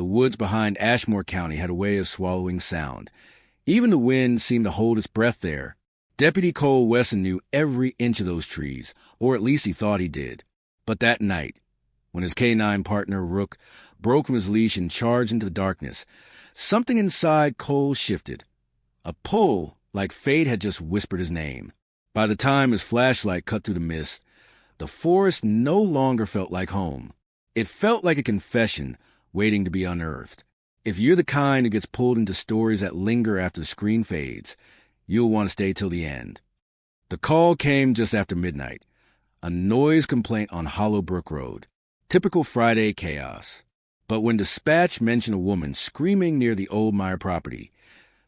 The woods behind Ashmore County had a way of swallowing sound. Even the wind seemed to hold its breath there. Deputy Cole Wesson knew every inch of those trees, or at least he thought he did. But that night, when his K-9 partner, Rook, broke from his leash and charged into the darkness, something inside Cole shifted. A pull, like fate had just whispered his name. By the time his flashlight cut through the mist, the forest no longer felt like home. It felt like a confession waiting to be unearthed. If you're the kind who gets pulled into stories that linger after the screen fades, you'll want to stay till the end. The call came just after midnight. A noise complaint on Hollow Brook Road. Typical Friday chaos. But when dispatch mentioned a woman screaming near the old Meyer property,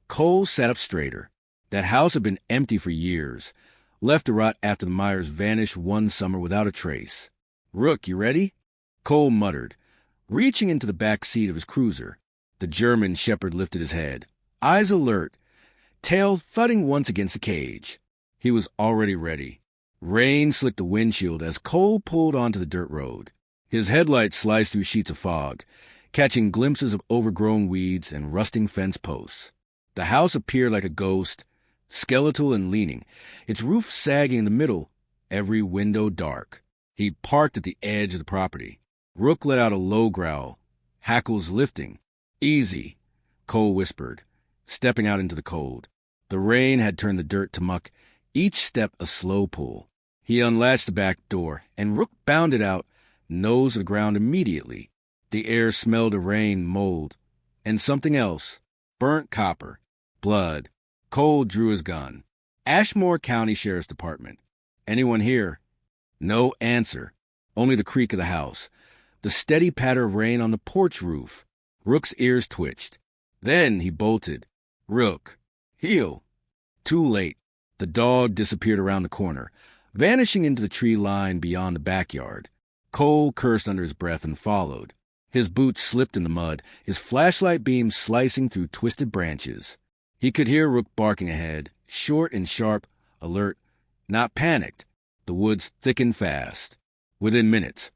Cole sat up straighter. That house had been empty for years, left to rot after the Meyers vanished one summer without a trace. "Rook, you ready?" Cole muttered, reaching into the back seat of his cruiser. The German shepherd lifted his head, eyes alert, tail thudding once against the cage. He was already ready. Rain slicked the windshield as Cole pulled onto the dirt road. His headlights sliced through sheets of fog, catching glimpses of overgrown weeds and rusting fence posts. The house appeared like a ghost, skeletal and leaning, its roof sagging in the middle, every window dark. He parked at the edge of the property. Rook let out a low growl, hackles lifting. "Easy," Cole whispered, stepping out into the cold. The rain had turned the dirt to muck, each step a slow pull. He unlatched the back door, and Rook bounded out, nose to the ground immediately. The air smelled of rain, mold, and something else. Burnt copper. Blood. Cole drew his gun. Ashmore County Sheriff's Department. "Anyone here?" No answer. Only the creak of the house. The steady patter of rain on the porch roof. Rook's ears twitched. Then he bolted. "Rook, heel." Too late. The dog disappeared around the corner, vanishing into the tree line beyond the backyard. Cole cursed under his breath and followed. His boots slipped in the mud, his flashlight beam slicing through twisted branches. He could hear Rook barking ahead, short and sharp, alert, not panicked. The woods thickened fast. Within minutes,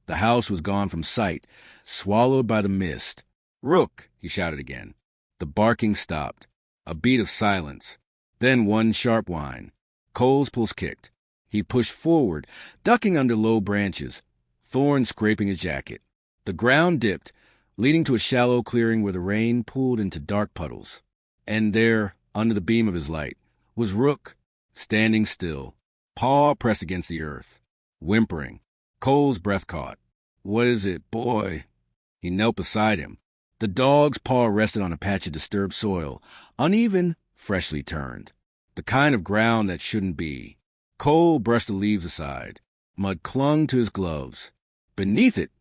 the house was gone from sight, swallowed by the mist. "Rook!" he shouted again. The barking stopped. A beat of silence. Then one sharp whine. Cole's pulse kicked. He pushed forward, ducking under low branches, thorns scraping his jacket. The ground dipped, leading to a shallow clearing where the rain pooled into dark puddles. And there, under the beam of his light, was Rook, standing still, paw pressed against the earth, whimpering. Cole's breath caught. "What is it, boy?" He knelt beside him. The dog's paw rested on a patch of disturbed soil, uneven, freshly turned. The kind of ground that shouldn't be. Cole brushed the leaves aside. Mud clung to his gloves. Beneath it,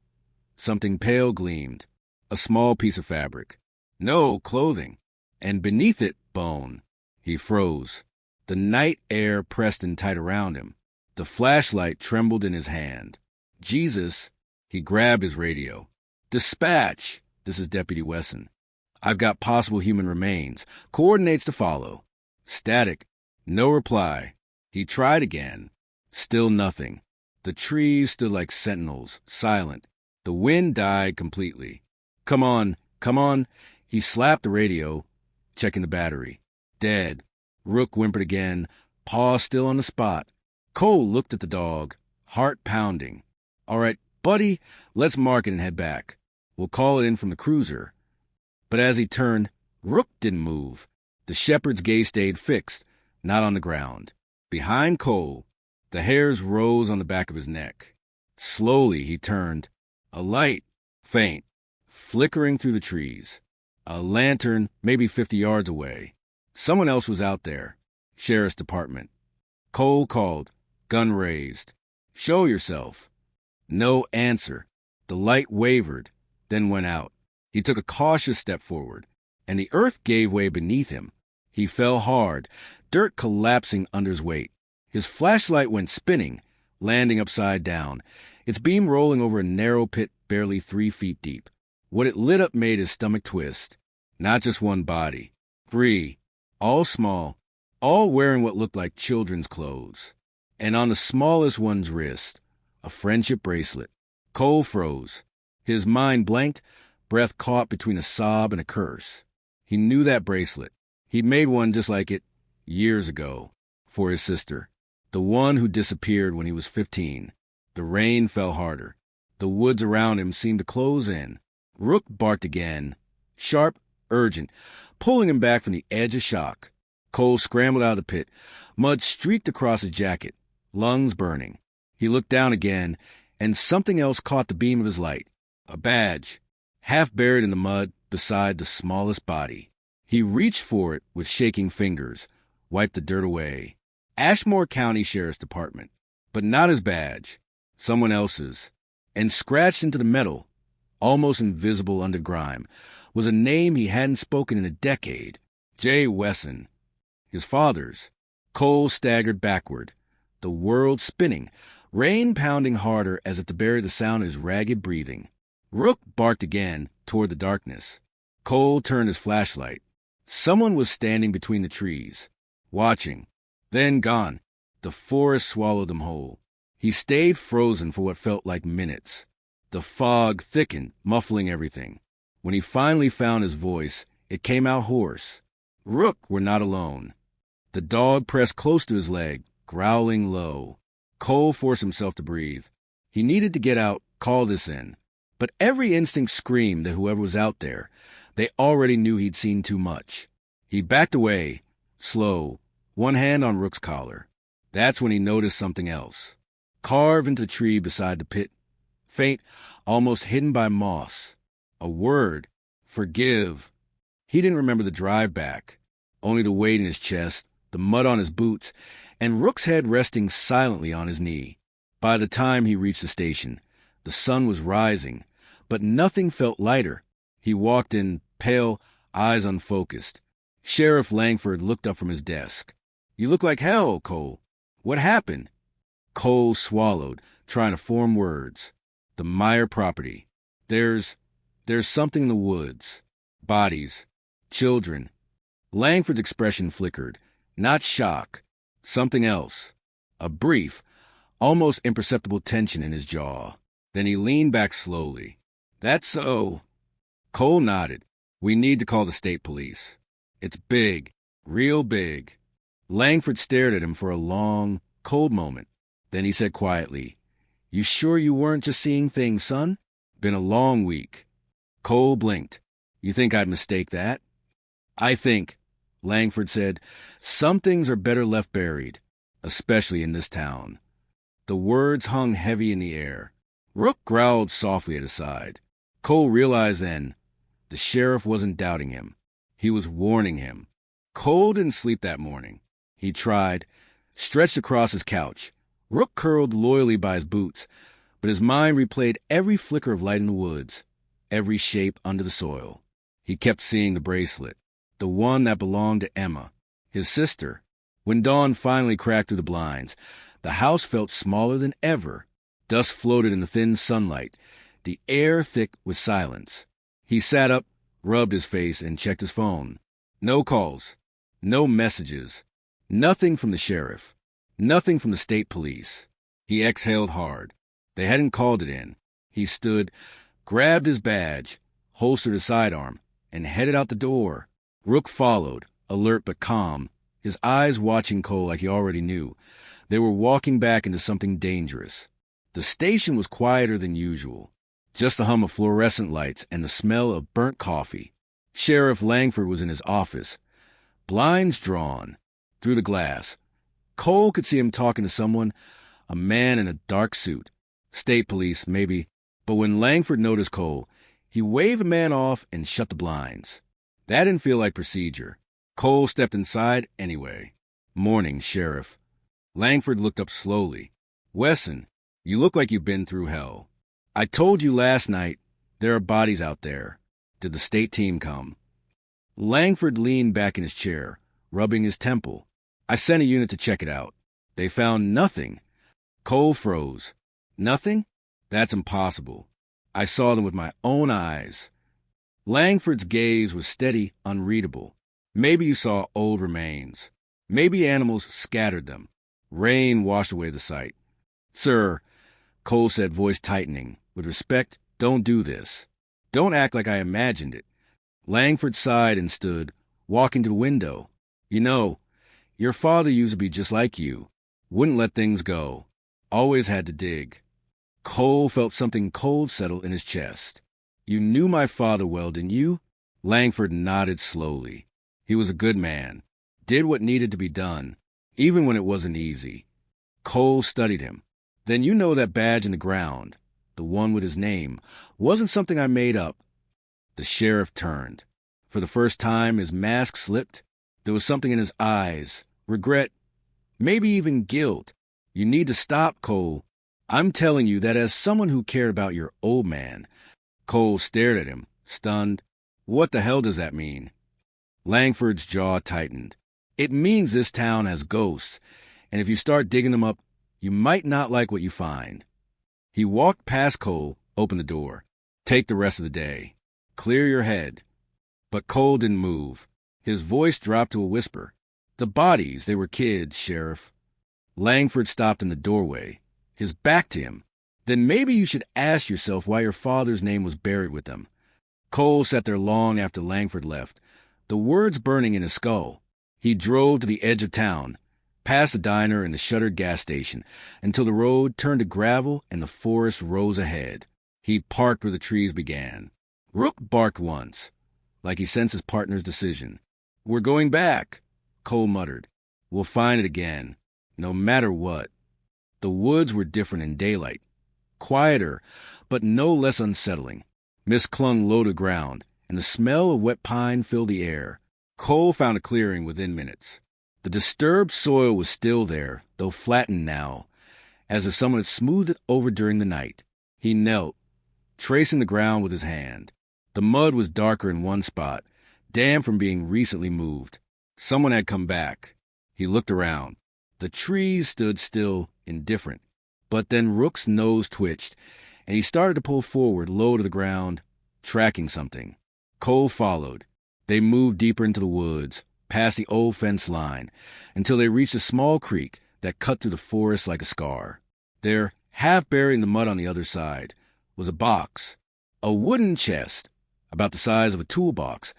something pale gleamed. A small piece of fabric. No, clothing. And beneath it, bone. He froze. The night air pressed in tight around him. The flashlight trembled in his hand. "Jesus." He grabbed his radio. "Dispatch. This is Deputy Wesson. I've got possible human remains. Coordinates to follow." Static. No reply. He tried again. Still nothing. The trees stood like sentinels, silent. The wind died completely. Come on. He slapped the radio, checking the battery. Dead. Rook whimpered again, paw still on the spot. Cole looked at the dog, heart pounding. "All right, buddy, let's mark it and head back. We'll call it in from the cruiser." But as he turned, Rook didn't move. The shepherd's gaze stayed fixed, not on the ground. Behind Cole, the hairs rose on the back of his neck. Slowly he turned. A light, faint, flickering through the trees. A lantern, maybe 50 yards away. Someone else was out there. Sheriff's Department. Cole called, gun raised. "Show yourself." No answer. The light wavered, then went out. He took a cautious step forward, and the earth gave way beneath him. He fell hard, dirt collapsing under his weight. His flashlight went spinning, landing upside down, its beam rolling over a narrow pit barely 3 feet deep. What it lit up made his stomach twist. Not just one body. 3. All small, all wearing what looked like children's clothes. And on the smallest one's wrist, a friendship bracelet. Cole froze. His mind blanked, breath caught between a sob and a curse. He knew that bracelet. He'd made one just like it years ago for his sister, the one who disappeared when he was 15. The rain fell harder. The woods around him seemed to close in. Rook barked again, sharp, urgent, pulling him back from the edge of shock. Cole scrambled out of the pit. Mud streaked across his jacket, lungs burning. He looked down again, and something else caught the beam of his light. A badge, half buried in the mud beside the smallest body. He reached for it with shaking fingers, wiped the dirt away. Ashmore County Sheriff's Department, but not his badge, someone else's. And scratched into the metal, almost invisible under grime, was a name he hadn't spoken in a decade. J. Wesson. His father's. Cole staggered backward, the world spinning, rain pounding harder as if to bury the sound of his ragged breathing. Rook barked again toward the darkness. Cole turned his flashlight. Someone was standing between the trees, watching, then gone. The forest swallowed them whole. He stayed frozen for what felt like minutes. The fog thickened, muffling everything. When he finally found his voice, it came out hoarse. Rook were not alone. The dog pressed close to his leg, growling low. Cole forced himself to breathe. He needed to get out, call this in. But every instinct screamed that whoever was out there, they already knew he'd seen too much. He backed away, slow, one hand on Rook's collar. That's when he noticed something else. Carved into the tree beside the pit, faint, almost hidden by moss. A word, forgive. He didn't remember the drive back, only the weight in his chest, the mud on his boots, and Rook's head resting silently on his knee. By the time he reached the station, the sun was rising, but nothing felt lighter. He walked in, pale, eyes unfocused. Sheriff Langford looked up from his desk. "You look like hell, Cole. What happened?" Cole swallowed, trying to form words. The Meyer property. There's something in the woods. Bodies. Children. Langford's expression flickered. Not shock. Something else. A brief, almost imperceptible tension in his jaw. Then he leaned back slowly. "That's so." Cole nodded. "We need to call the state police. It's big. Real big." Langford stared at him for a long, cold moment. Then he said quietly, "You sure you weren't just seeing things, son? Been a long week." Cole blinked. "You think I'd mistake that?" "I think," Langford said, "some things are better left buried, especially in this town." The words hung heavy in the air. Rook growled softly at his side. Cole realized then the sheriff wasn't doubting him. He was warning him. Cole didn't sleep that morning. He tried, stretched across his couch. Rook curled loyally by his boots, but his mind replayed every flicker of light in the woods, every shape under the soil. He kept seeing the bracelet, the one that belonged to Emma, his sister. When dawn finally cracked through the blinds, the house felt smaller than ever. Dust floated in the thin sunlight, the air thick with silence. He sat up, rubbed his face, and checked his phone. No calls, no messages, nothing from the sheriff, nothing from the state police. He exhaled hard. They hadn't called it in. He stood, grabbed his badge, holstered his sidearm, and headed out the door. Rook followed, alert but calm, his eyes watching Cole like he already knew. They were walking back into something dangerous. The station was quieter than usual. Just the hum of fluorescent lights and the smell of burnt coffee. Sheriff Langford was in his office, blinds drawn. Through the glass, Cole could see him talking to someone, a man in a dark suit. State police, maybe. But when Langford noticed Cole, he waved the man off and shut the blinds. That didn't feel like procedure. Cole stepped inside anyway. "Morning, Sheriff." Langford looked up slowly. "Wesson, you look like you've been through hell. I told you last night there are bodies out there. Did the state team come?" Langford leaned back in his chair, rubbing his temple. "I sent a unit to check it out. They found nothing." Cole froze. "Nothing? That's impossible. I saw them with my own eyes." Langford's gaze was steady, unreadable. "Maybe you saw old remains. Maybe animals scattered them. Rain washed away the site." "Sir," Cole said, voice tightening, "with respect, don't do this. Don't act like I imagined it. Langford sighed and stood, walking to the window. You know, your father used to be just like you. Wouldn't let things go. Always had to dig. Cole felt something cold settle in his chest. You knew my father well, didn't you? Langford nodded slowly. He was a good man. Did what needed to be done, even when it wasn't easy. Cole studied him. Then you know that badge in the ground, the one with his name, wasn't something I made up. The sheriff turned. For the first time, his mask slipped. There was something in his eyes, regret, maybe even guilt. You need to stop, Cole. I'm telling you that as someone who cared about your old man. Cole stared at him, stunned. What the hell does that mean? Langford's jaw tightened. It means this town has ghosts, and if you start digging them up, you might not like what you find. He walked past Cole, opened the door. Take the rest of the day. Clear your head. But Cole didn't move. His voice dropped to a whisper. The bodies, they were kids, Sheriff. Langford stopped in the doorway, his back to him. Then maybe you should ask yourself why your father's name was buried with them. Cole sat there long after Langford left, the words burning in his skull. He drove to the edge of town, past the diner and the shuttered gas station, until the road turned to gravel and the forest rose ahead. He parked where the trees began. Rook barked once, like he sensed his partner's decision. We're going back, Cole muttered. We'll find it again, no matter what. The woods were different in daylight. Quieter, but no less unsettling. Mist clung low to ground, and the smell of wet pine filled the air. Cole found a clearing within minutes. The disturbed soil was still there, though flattened now, as if someone had smoothed it over during the night. He knelt, tracing the ground with his hand. The mud was darker in one spot, damp from being recently moved. Someone had come back. He looked around. The trees stood still, indifferent. But then Rook's nose twitched, and he started to pull forward, low to the ground, tracking something. Cole followed. They moved deeper into the woods, past the old fence line, until they reached a small creek that cut through the forest like a scar. There, half buried in the mud on the other side, was a box, a wooden chest, about the size of a toolbox,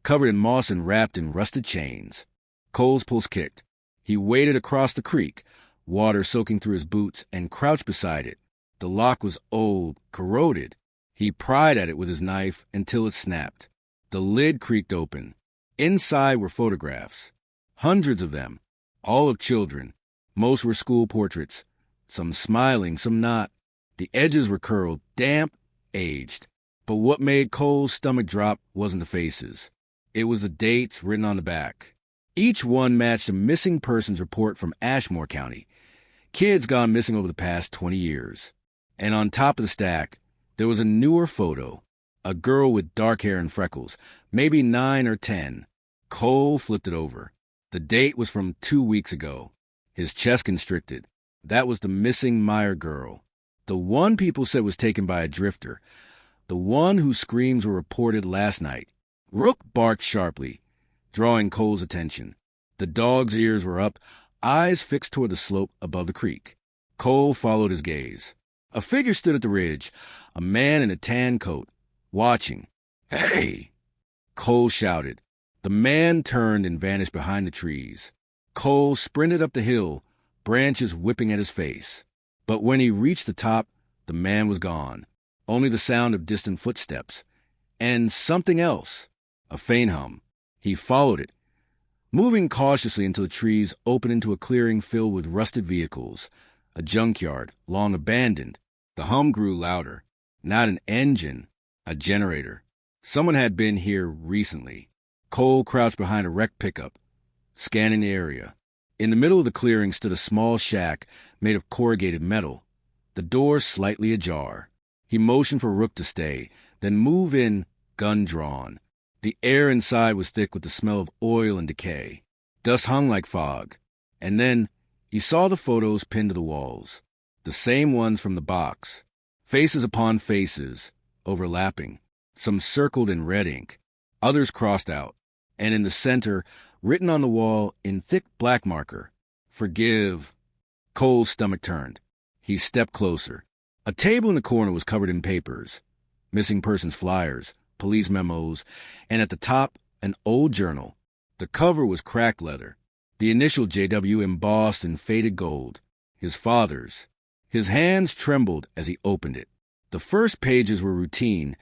covered in moss and wrapped in rusted chains. Cole's pulse kicked. He waded across the creek, water soaking through his boots, and crouched beside it. The lock was old, corroded. He pried at it with his knife until it snapped. The lid creaked open. Inside were photographs. Hundreds of them, all of children. Most were school portraits, some smiling, some not. The edges were curled, damp, aged. But what made Cole's stomach drop wasn't the faces. It was the dates written on the back. Each one matched a missing persons report from Ashmore County. Kids gone missing over the past 20 years. And on top of the stack, there was a newer photo. A girl with dark hair and freckles, maybe 9 or 10. Cole flipped it over. The date was from 2 weeks ago. His chest constricted. That was the missing Meyer girl. The one people said was taken by a drifter. The one whose screams were reported last night. Rook barked sharply, drawing Cole's attention. The dog's ears were up, eyes fixed toward the slope above the creek. Cole followed his gaze. A figure stood at the ridge, a man in a tan coat, watching. Hey! Cole shouted. The man turned and vanished behind the trees. Cole sprinted up the hill, branches whipping at his face. But when he reached the top, the man was gone. Only the sound of distant footsteps. And something else. A faint hum. He followed it, moving cautiously until the trees opened into a clearing filled with rusted vehicles. A junkyard, long abandoned. The hum grew louder. Not an engine, a generator. Someone had been here recently. Cole crouched behind a wrecked pickup, scanning the area. In the middle of the clearing stood a small shack made of corrugated metal, the door slightly ajar. He motioned for Rook to stay, then move in, gun drawn. The air inside was thick with the smell of oil and decay. Dust hung like fog. And then he saw the photos pinned to the walls, the same ones from the box. Faces upon faces, overlapping. Some circled in red ink, others crossed out. And in the center, written on the wall in thick black marker, "Forgive." Cole's stomach turned. He stepped closer. A table in the corner was covered in papers. missing persons flyers, police memos, and at the top, an old journal. The cover was cracked leather, the initial JW embossed in faded gold, his father's. His hands trembled as he opened it. The first pages were routine,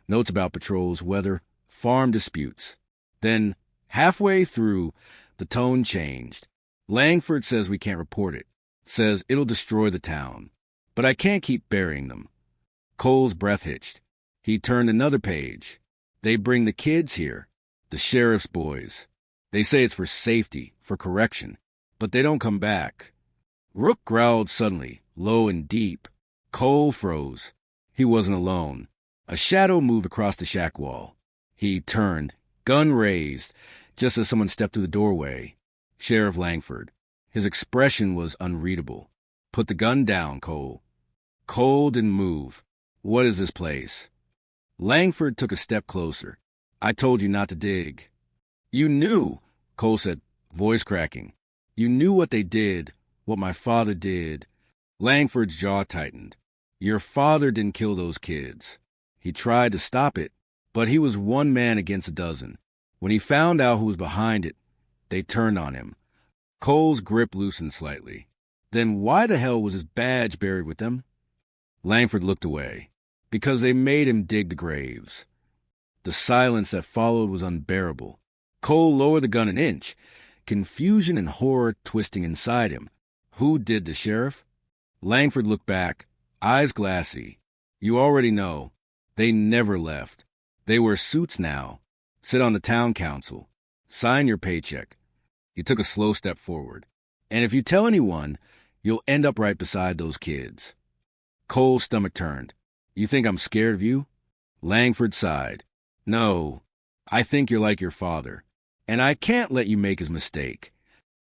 notes about patrols, weather, farm disputes. Then, halfway through, the tone changed. Langford says we can't report it. Says it'll destroy the town. But I can't keep burying them. Cole's breath hitched. He turned another page. They bring the kids here, the sheriff's boys. They say it's for safety, for correction, but they don't come back. Rook growled suddenly, low and deep. Cole froze. He wasn't alone. A shadow moved across the shack wall. He turned, gun raised, just as someone stepped through the doorway. Sheriff Langford. His expression was unreadable. Put the gun down, Cole. Cole didn't move. What is this place? Langford took a step closer. I told you not to dig. You knew, Cole said, voice cracking. You knew what they did, what my father did. Langford's jaw tightened. Your father didn't kill those kids. He tried to stop it, but he was one man against a dozen. When he found out who was behind it, they turned on him. Cole's grip loosened slightly. Then why the hell was his badge buried with them? Langford looked away. Because they made him dig the graves. The silence that followed was unbearable. Cole lowered the gun an inch, confusion and horror twisting inside him. Who did the sheriff? Langford looked back, eyes glassy. You already know. They never left. They wear suits now. Sit on the town council. Sign your paycheck. He took a slow step forward. And if you tell anyone, you'll end up right beside those kids. Cole's stomach turned. You think I'm scared of you? Langford sighed. No, I think you're like your father. And I can't let you make his mistake.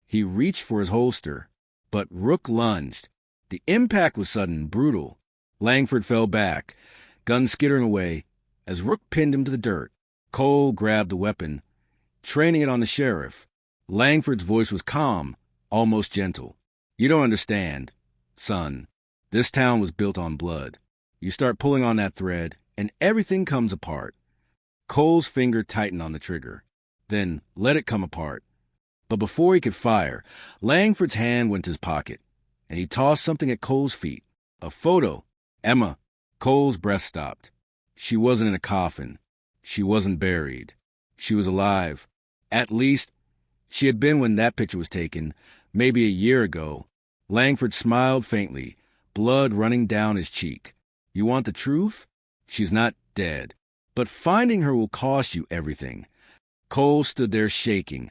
He reached for his holster, but Rook lunged. The impact was sudden, brutal. Langford fell back, gun skittering away, as Rook pinned him to the dirt. Cole grabbed the weapon, training it on the sheriff. Langford's voice was calm, almost gentle. You don't understand, son. This town was built on blood. You start pulling on that thread, and everything comes apart. Cole's finger tightened on the trigger. Then let it come apart. But before he could fire, Langford's hand went to his pocket, and he tossed something at Cole's feet. A photo. Emma. Cole's breath stopped. She wasn't in a coffin. She wasn't buried. She was alive. At least, she had been when that picture was taken, maybe a year ago. Langford smiled faintly, blood running down his cheek. You want the truth? She's not dead. But finding her will cost you everything. Cole stood there shaking.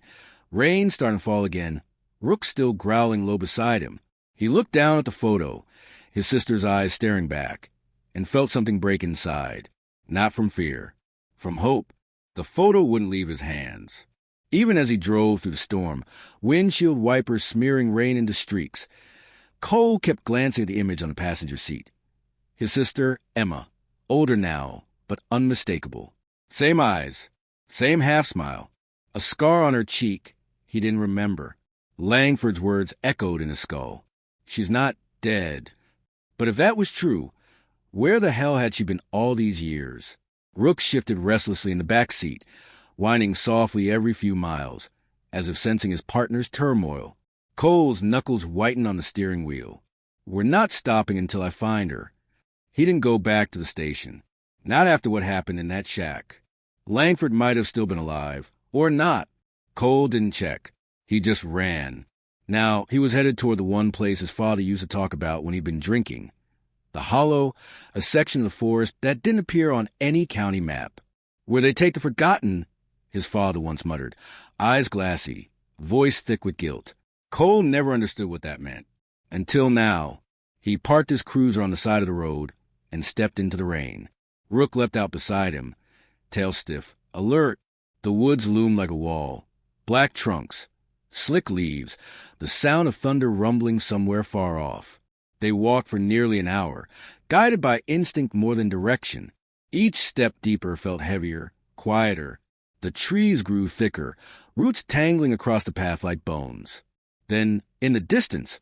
Rain starting to fall again. Rook still growling low beside him. He looked down at the photo, his sister's eyes staring back, and felt something break inside. Not from fear. From hope. The photo wouldn't leave his hands. Even as he drove through the storm, windshield wipers smearing rain into streaks, Cole kept glancing at the image on the passenger seat. His sister, Emma, older now, but unmistakable. Same eyes, same half-smile. A scar on her cheek he didn't remember. Langford's words echoed in his skull. She's not dead. But if that was true, where the hell had she been all these years? Rook shifted restlessly in the back seat, whining softly every few miles, as if sensing his partner's turmoil. Cole's knuckles whitened on the steering wheel. We're not stopping until I find her. He didn't go back to the station. Not after what happened in that shack. Langford might have still been alive, or not. Cole didn't check. He just ran. Now, he was headed toward the one place his father used to talk about when he'd been drinking. The Hollow, a section of the forest that didn't appear on any county map. Where they take the forgotten, his father once muttered, eyes glassy, voice thick with guilt. Cole never understood what that meant. Until now. He parked his cruiser on the side of the road and stepped into the rain. Rook leapt out beside him, tail stiff, alert. The woods loomed like a wall. Black trunks, slick leaves, the sound of thunder rumbling somewhere far off. They walked for nearly an hour, guided by instinct more than direction. Each step deeper felt heavier, quieter. The trees grew thicker, roots tangling across the path like bones. Then, in the distance,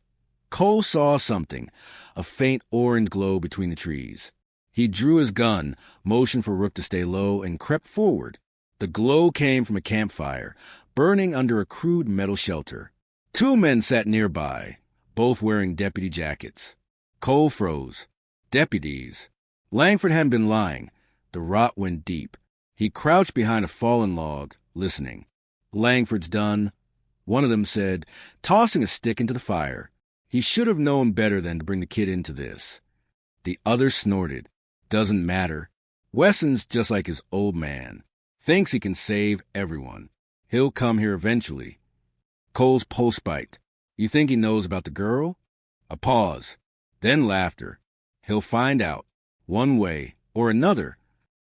Cole saw something, a faint orange glow between the trees. He drew his gun, motioned for Rook to stay low, and crept forward. The glow came from a campfire, burning under a crude metal shelter. Two men sat nearby, both wearing deputy jackets. Cole froze. Deputies. Langford hadn't been lying. The rot went deep. He crouched behind a fallen log, listening. Langford's done, one of them said, tossing a stick into the fire. He should have known better than to bring the kid into this. The other snorted. Doesn't matter. Wesson's just like his old man. Thinks he can save everyone. He'll come here eventually. Cole's pulse spiked. You think he knows about the girl? A pause. Then laughter. He'll find out. One way or another.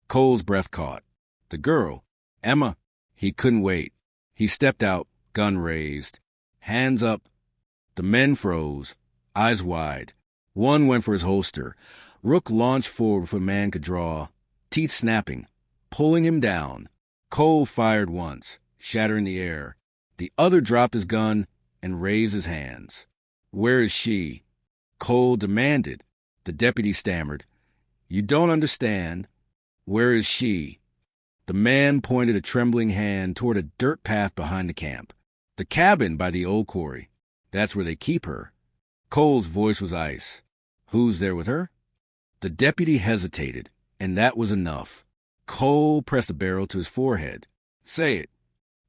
Cole's breath caught. The girl. Emma. He couldn't wait. He stepped out, gun raised. Hands up. The men froze, eyes wide. One went for his holster. Rook launched forward before the man could draw, teeth snapping, pulling him down. Cole fired once, shattering the air. The other dropped his gun and raised his hands. Where is she? Cole demanded. The deputy stammered. You don't understand. Where is she? The man pointed a trembling hand toward a dirt path behind the camp. The cabin by the old quarry. That's where they keep her. Cole's voice was ice. Who's there with her? The deputy hesitated, and that was enough. Cole pressed the barrel to his forehead. Say it.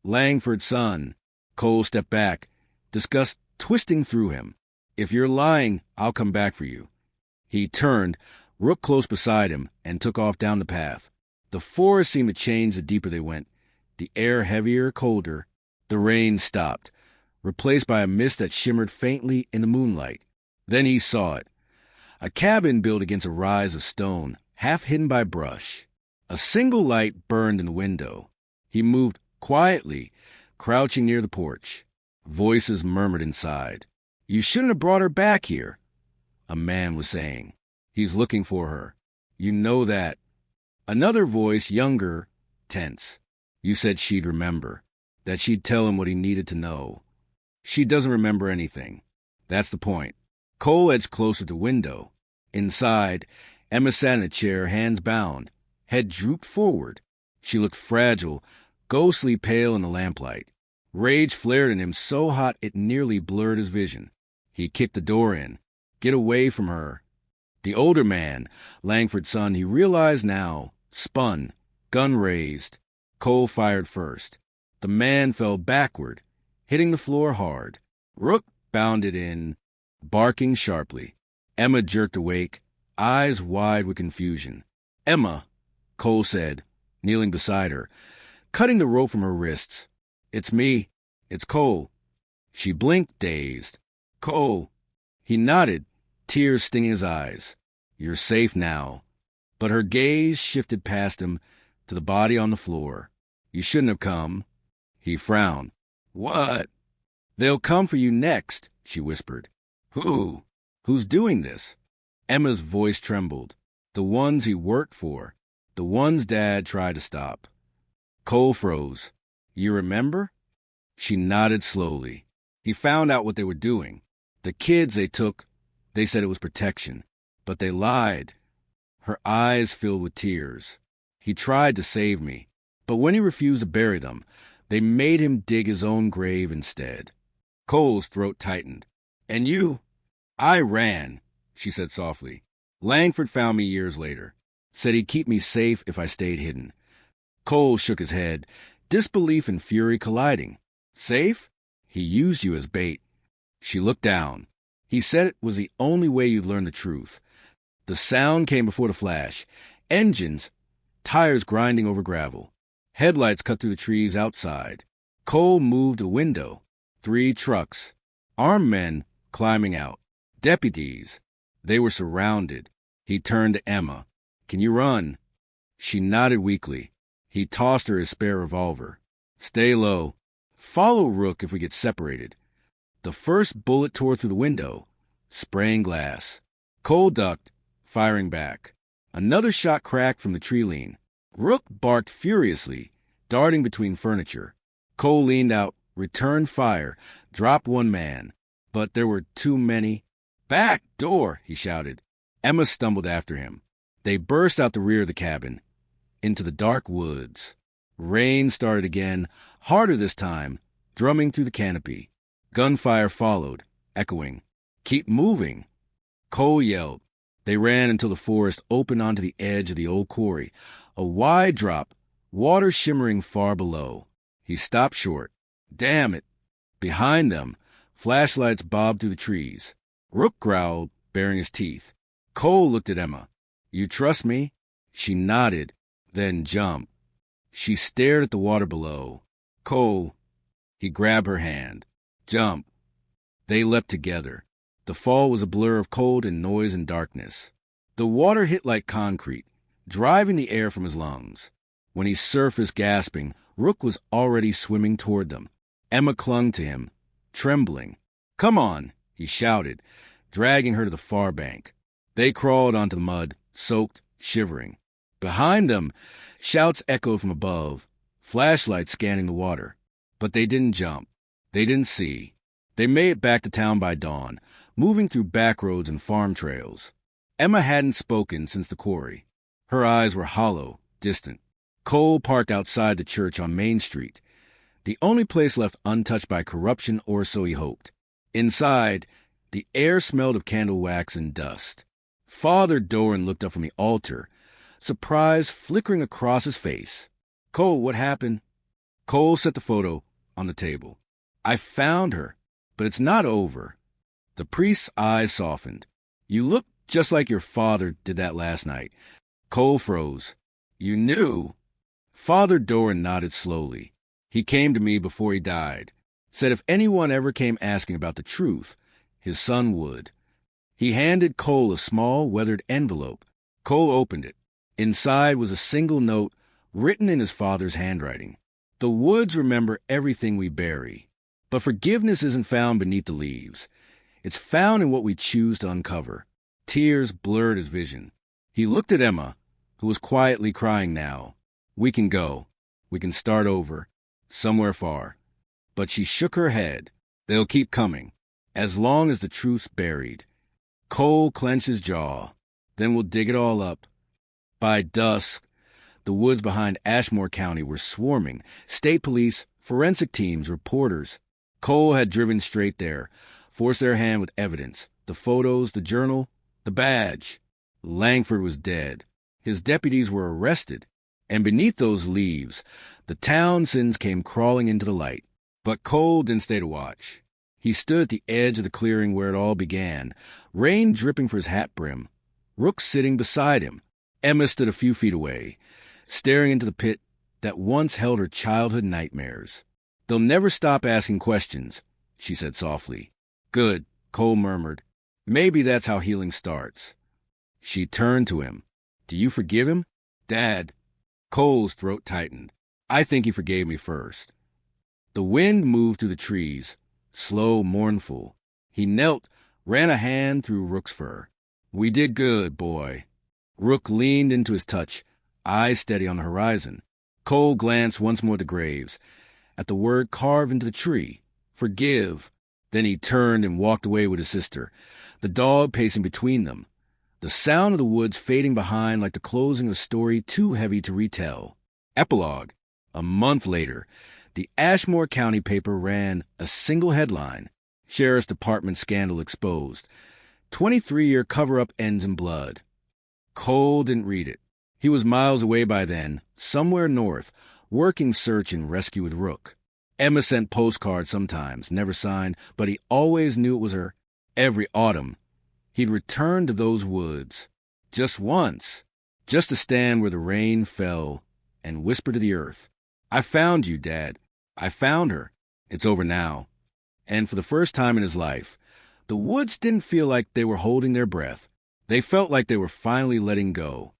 Langford's son. Cole stepped back, disgust twisting through him. If you're lying, I'll come back for you. He turned, Rook close beside him, and took off down the path. The forest seemed to change the deeper they went. The air heavier, colder. The rain stopped, replaced by a mist that shimmered faintly in the moonlight. Then he saw it. A cabin built against a rise of stone, half hidden by brush. A single light burned in the window. He moved quietly, crouching near the porch. Voices murmured inside. You shouldn't have brought her back here, a man was saying. He's looking for her. You know that. Another voice, younger, tense. You said she'd remember, that she'd tell him what he needed to know. She doesn't remember anything. That's the point. Cole edged closer to the window. Inside, Emma sat in a chair, hands bound, head drooped forward. She looked fragile, ghostly pale in the lamplight. Rage flared in him so hot it nearly blurred his vision. He kicked the door in. Get away from her. The older man, Langford's son, he realized now, spun, gun raised. Cole fired first. The man fell backward, hitting the floor hard. Rook bounded in, barking sharply. Emma jerked awake, eyes wide with confusion. Emma, Cole said, kneeling beside her, cutting the rope from her wrists. It's me. It's Cole. She blinked, dazed. Cole. He nodded, tears stinging his eyes. You're safe now. But her gaze shifted past him to the body on the floor. You shouldn't have come. He frowned. What? They'll come for you next, she whispered. Who? Who's doing this? Emma's voice trembled. The ones he worked for. The ones Dad tried to stop. Cole froze. You remember? She nodded slowly. He found out what they were doing. The kids they took, they said it was protection. But they lied. Her eyes filled with tears. He tried to save me. But when he refused to bury them, they made him dig his own grave instead. Cole's throat tightened. And you? I ran, she said softly. Langford found me years later. Said he'd keep me safe if I stayed hidden. Cole shook his head, disbelief and fury colliding. Safe? He used you as bait. She looked down. He said it was the only way you'd learn the truth. The sound came before the flash. Engines, tires grinding over gravel. Headlights cut through the trees outside. Cole moved a window. 3 trucks. Armed men climbing out. Deputies. They were surrounded. He turned to Emma. Can you run? She nodded weakly. He tossed her his spare revolver. Stay low. Follow Rook if we get separated. The first bullet tore through the window, spraying glass. Cole ducked, firing back. Another shot cracked from the tree lean. Rook barked furiously, darting between furniture. Cole leaned out, returned fire, dropped one man. But there were too many. Back door, he shouted. Emma stumbled after him. They burst out the rear of the cabin, into the dark woods. Rain started again, harder this time, drumming through the canopy. Gunfire followed, echoing. "Keep moving!" Cole yelled. They ran until the forest opened onto the edge of the old quarry. A wide drop, water shimmering far below. He stopped short. Damn it! Behind them, flashlights bobbed through the trees. Rook growled, baring his teeth. Cole looked at Emma. "You trust me?" She nodded, then jumped. She stared at the water below. "Cole." He grabbed her hand. "Jump." They leapt together. The fall was a blur of cold and noise and darkness. The water hit like concrete, driving the air from his lungs. When he surfaced gasping, Rook was already swimming toward them. Emma clung to him, trembling. "Come on," he shouted, dragging her to the far bank. They crawled onto the mud, soaked, shivering. Behind them, shouts echoed from above, flashlights scanning the water. But they didn't jump. They didn't see. They made it back to town by dawn, moving through back roads and farm trails. Emma hadn't spoken since the quarry. Her eyes were hollow, distant. Cole parked outside the church on Main Street, the only place left untouched by corruption, or so he hoped. Inside, the air smelled of candle wax and dust. Father Doran looked up from the altar, surprise flickering across his face. "Cole, what happened?" Cole set the photo on the table. "I found her, but it's not over." The priest's eyes softened. "You look just like your father did that last night." Cole froze. "You knew?" Father Doran nodded slowly. "He came to me before he died. Said if anyone ever came asking about the truth, his son would." He handed Cole a small, weathered envelope. Cole opened it. Inside was a single note written in his father's handwriting. "The woods remember everything we bury, but forgiveness isn't found beneath the leaves. It's found in what we choose to uncover." Tears blurred his vision. He looked at Emma, who was quietly crying now. "We can go. We can start over, somewhere far." But she shook her head. "They'll keep coming, as long as the truth's buried." Cole clenched his jaw. "Then we'll dig it all up." By dusk, the woods behind Ashmore County were swarming. State police, forensic teams, reporters. Cole had driven straight there, forced their hand with evidence. The photos, the journal, the badge. Langford was dead. His deputies were arrested. And beneath those leaves, the Townsends came crawling into the light. But Cole didn't stay to watch. He stood at the edge of the clearing where it all began, rain dripping from his hat brim. Rook sitting beside him. Emma stood a few feet away, staring into the pit that once held her childhood nightmares. "They'll never stop asking questions," she said softly. "Good," Cole murmured. "Maybe that's how healing starts." She turned to him. "Do you forgive him?" "Dad." Cole's throat tightened. "I think he forgave me first." The wind moved through the trees, slow, mournful. He knelt, ran a hand through Rook's fur. "We did good, boy." Rook leaned into his touch, eyes steady on the horizon. Cole glanced once more at the graves, at the word carved into the tree, "Forgive." Then he turned and walked away with his sister, the dog pacing between them, the sound of the woods fading behind like the closing of a story too heavy to retell. Epilogue. A month later, the Ashmore County paper ran a single headline: Sheriff's Department scandal exposed. 23-year cover-up ends in blood. Cole didn't read it. He was miles away by then, somewhere north, working search and rescue with Rook. Emma sent postcards sometimes, never signed, but he always knew it was her. Every autumn, he'd return to those woods. Just once. Just to stand where the rain fell and whisper to the earth, "I found you, Dad. I found her. It's over now." And for the first time in his life, the woods didn't feel like they were holding their breath. They felt like they were finally letting go.